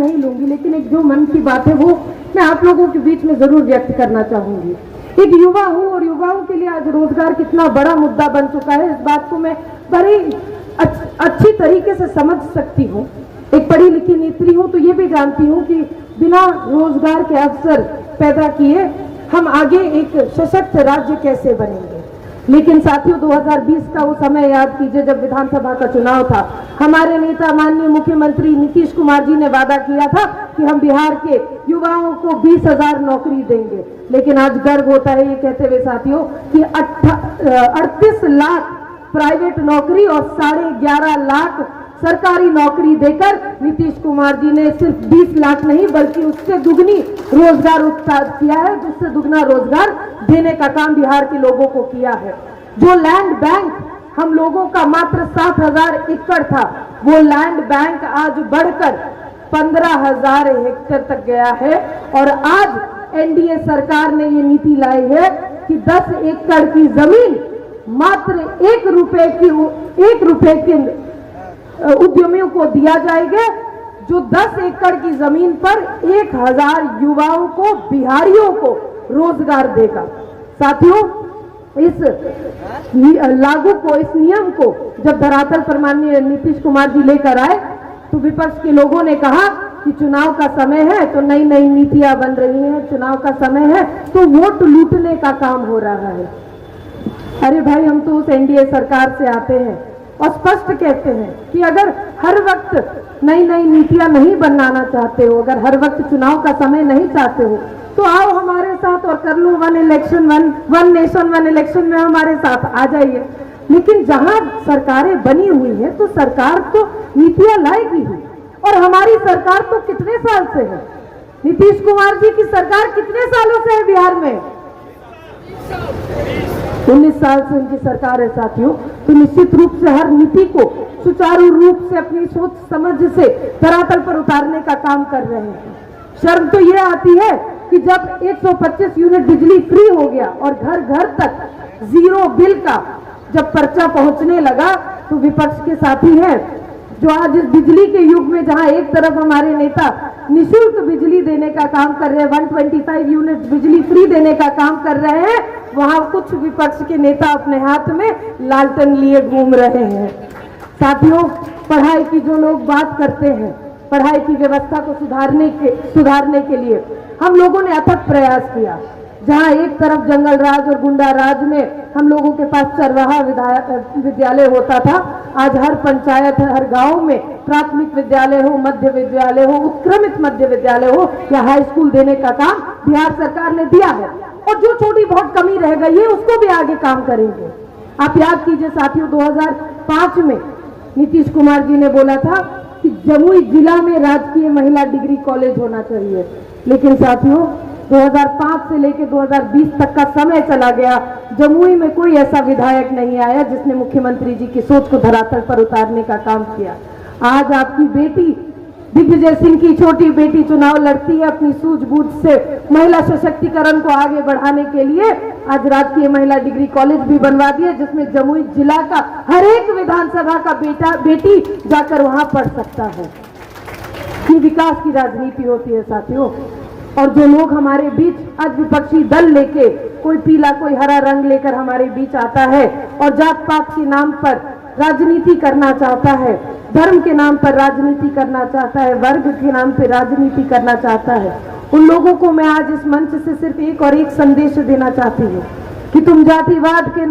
नहीं लूंगी, लेकिन एक जो मन की बात है वो मैं आप लोगों के बीच में जरूर व्यक्त करना चाहूंगी। एक युवा हूँ और युवाओं के लिए आज रोजगार कितना बड़ा मुद्दा बन चुका है, इस बात को मैं बड़ी अच्छी तरीके से समझ सकती हूँ। एक पढ़ी लिखी नेत्री हूँ तो ये भी जानती हूँ कि बिना रोजगार के अवसर पैदा किए हम आगे एक सशक्त राज्य कैसे बनेंगे। लेकिन साथियों, 2020 का वो समय याद कीजिए जब विधानसभा का चुनाव था। हमारे नेता माननीय मुख्यमंत्री नीतीश कुमार जी ने वादा किया था कि हम बिहार के युवाओं को 20,000 नौकरी देंगे। लेकिन आज गर्व होता है ये कहते हुए साथियों कि 38 लाख प्राइवेट नौकरी और 11.5 लाख सरकारी नौकरी देकर नीतीश कुमार जी ने सिर्फ 20 लाख नहीं बल्कि उससे दुगनी रोजगार उत्पाद किया है, जिससे दुगना रोजगार देने का काम बिहार के लोगों को किया है। जो लैंड बैंक हम लोगों का मात्र 7,000 एकड़ था, वो लैंड बैंक आज बढ़कर 15,000 हेक्टेयर तक गया है। और आज एनडीए सरकार ने ये नीति लाई है कि 10 एकड़ की जमीन मात्र 1 रुपए के उद्यमियों को दिया जाएगा, जो 10 एकड़ की जमीन पर 1,000 युवाओं को, बिहारियों को रोजगार देगा। साथियों, इस नियम को जब धरातल पर माननीय नीतीश कुमार जी लेकर आए तो विपक्ष के लोगों ने कहा कि चुनाव का समय है तो नई नई नीतियां बन रही हैं, चुनाव का समय है तो वोट लूटने का काम हो रहा है। अरे भाई, हम तो उस एनडीए सरकार से आते हैं और स्पष्ट कहते हैं कि अगर हर वक्त नई नई नीतियां नहीं बनाना चाहते हो, अगर हर वक्त चुनाव का समय नहीं चाहते हो, तो आओ हमारे साथ और कर लो वन नेशन वन इलेक्शन में हमारे साथ आ जाइए। लेकिन जहां सरकारें बनी हुई है तो सरकार तो नीतियां लाएगी ही। और हमारी सरकार तो कितने साल से है, नीतीश कुमार जी की सरकार कितने सालों से है बिहार में? 19 साल से उनकी सरकार है साथियों। तो निश्चित रूप से हर नीति को सुचारू रूप से अपनी सोच समझ से धरातल पर उतारने का काम कर रहे हैं। शर्म तो ये आती है कि जब 125 यूनिट बिजली फ्री हो गया और घर घर तक 0 बिल का जब पर्चा पहुंचने लगा तो विपक्ष के साथी हैं जो आज इस बिजली के युग में जहां एक तरफ हमारे नेता निःशुल्क बिजली देने का काम कर रहे हैं, 125 यूनिट बिजली फ्री देने का काम कर रहे हैं, वहां कुछ विपक्ष के नेता अपने हाथ में लालटेन लिए घूम रहे हैं। साथियों, पढ़ाई की जो लोग बात करते हैं, पढ़ाई की व्यवस्था को सुधारने के लिए हम लोगों ने अथक प्रयास किया। जहां एक तरफ जंगल राज और गुंडा राज में हम लोगों के पास चरवाहा विद्यालय होता था, आज हर पंचायत, हर गांव में प्राथमिक विद्यालय हो, मध्य विद्यालय हो, उत्क्रमित मध्य विद्यालय हो या हाई स्कूल देने का काम बिहार सरकार ने दिया है। और जो छोटी बहुत कमी रह गई है उसको भी आगे काम करेंगे। आप याद कीजिए साथियों, 2005 में नीतीश कुमार जी ने बोला था कि जमुई जिला में राजकीय महिला डिग्री कॉलेज होना चाहिए। लेकिन साथियों, 2005 से लेकर 2020 तक का समय चला गया, जमुई में कोई ऐसा विधायक नहीं आया जिसने मुख्यमंत्री जी की सोच को धरातल पर उतारने का काम किया। आज आपकी बेटी दिग्विजय सिंह की छोटी बेटी चुनाव लड़ती है अपनी सूझबूझ से महिला सशक्तिकरण को आगे बढ़ाने के लिए। आज राजकीय महिला डिग्री कॉलेज भी बनवा दिए जिसमें जमुई जिला का हर एक विधानसभा का बेटी जाकर वहां पढ़ सकता है। ये विकास की राजनीति होती है साथियों। और जो लोग हमारे बीच आज विपक्षी दल लेके, कोई पीला कोई हरा रंग लेकर हमारे बीच आता है और जात पात के नाम पर राजनीति करना चाहता है, धर्म के नाम पर राजनीति करना चाहता है, वर्ग के नाम पर राजनीति करना चाहता है, उन लोगों को मैं आज इस मंच से सिर्फ एक और एक संदेश देना चाहती हूँ कि तुम जातिवाद के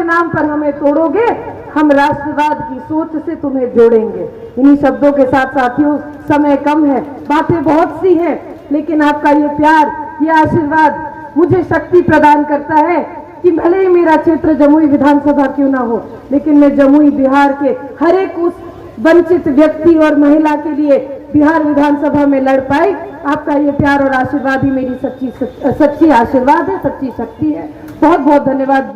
नाम पर हमें तोड़ोगे, हम राष्ट्रवाद की सोच से तुम्हें जोड़ेंगे। इन्हीं शब्दों के साथ साथियों, समय कम है, बातें बहुत सी हैं, लेकिन आपका ये प्यार, ये आशीर्वाद मुझे शक्ति प्रदान करता है कि भले ही मेरा क्षेत्र जमुई विधानसभा क्यों ना हो, लेकिन मैं जमुई बिहार के हर एक उस वंचित व्यक्ति और महिला के लिए बिहार विधानसभा में लड़ पाई। आपका ये प्यार और आशीर्वाद ही मेरी सच्ची आशीर्वाद है, सच्ची शक्ति है। बहुत बहुत धन्यवाद।